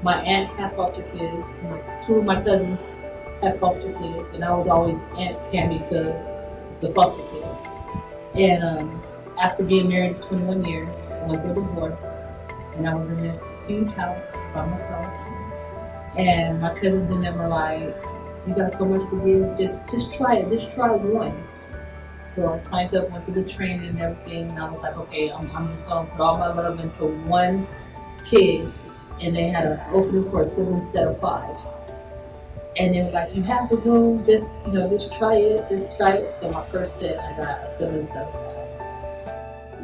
my aunt had foster kids. Two of my cousins had foster kids, and I was always Aunt Tammy to the foster kids. And after being married for 21 years, I went through a divorce, and I was in this huge house by myself. And my cousins and them were like, "You got so much to give. Just try it. Just try one." So I signed up, went through the training and everything, and I was like, "Okay, I'm just gonna put all my love into one kid." And they had an opening for a sibling set of 5. And they were like, "You have the room. Just try it. Just try it." So my first set, I got a sibling set of 5.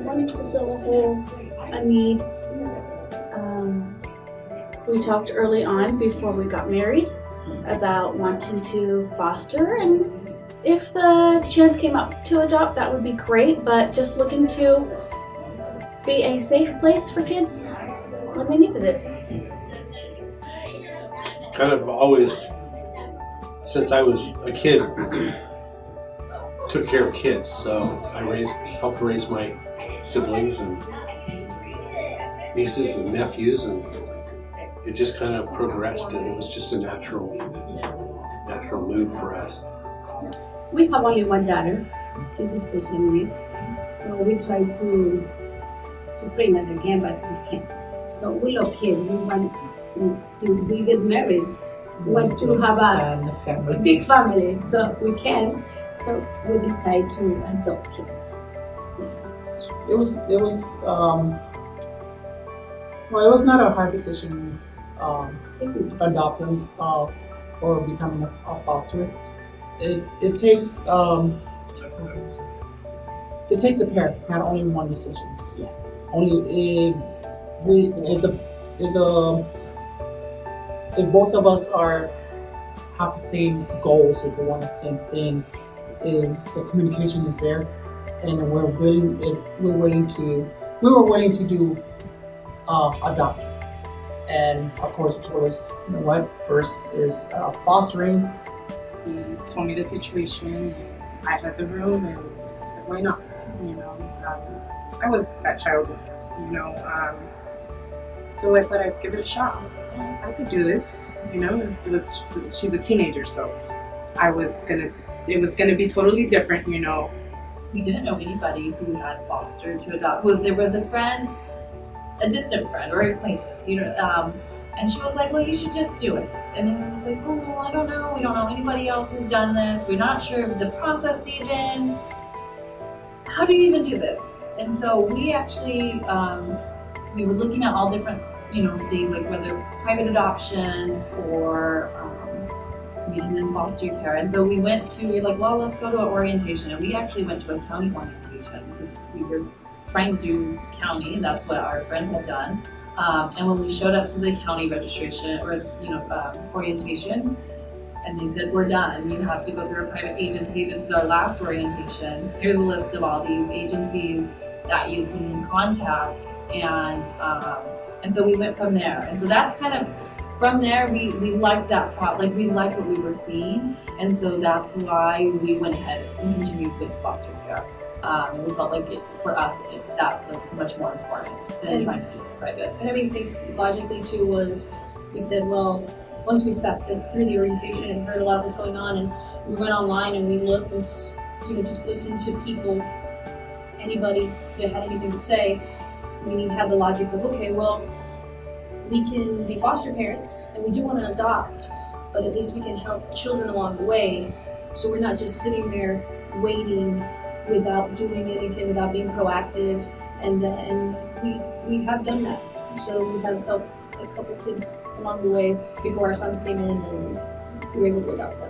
Wanting to fill a hole, a need. We talked early on before we got married about wanting to foster, and if the chance came up to adopt, that would be great, but just looking to be a safe place for kids when they needed it. Kind of always, since I was a kid, took care of kids, so I helped raise my siblings and nieces and nephews, and it just kind of progressed, and it was just a natural move for us. We have only one daughter. She's special needs, so we try to bring her again, but we can't. So we love kids. We want, since we get married, we want to have a big family, so we can. So we decide to adopt kids. It was it was not a hard decision adopting or becoming a foster. It takes a pair, not only one decision. Yeah. Only if both of us have the same goals, if we want the same thing, if the communication is there, and we were willing to do adopt. And of course, he told us, you know what, first is fostering. He told me the situation. I had the room, and I said, "Why not?" I was that child once, so I thought I'd give it a shot. I was like, "Oh, I could do this," She's a teenager, so it was gonna be totally different, We didn't know anybody who had fostered to adopt. Well, there was a friend, a distant friend or acquaintance, and she was like, "Well, you should just do it." And I was like, "Oh, well, I don't know. We don't know anybody else who's done this. We're not sure of the process even. How do you even do this?" And so we actually, we were looking at all different, things like whether private adoption or, and then foster care. And so we were like, well, let's go to an orientation. And we actually went to a county orientation because we were trying to do county. That's what our friend had done. And when we showed up to the county registration or, orientation, and they said, "We're done. You have to go through a private agency. This is our last orientation. Here's a list of all these agencies that you can contact." And so we went from there. And so that's kind of, from there, we liked that we liked what we were seeing. And so that's why we went ahead and continued with foster care. And we felt like for us, that was much more important than trying to do it private. And I think logically too was, we said, well, once we sat through the orientation and heard a lot of what's going on, and we went online and we looked and just listened to people, anybody that had anything to say, we had the logic of, okay, well, we can be foster parents and we do want to adopt, but at least we can help children along the way. So we're not just sitting there waiting without doing anything, without being proactive, and we have done that. So we have helped a couple kids along the way before our sons came in, and we were able to adopt them.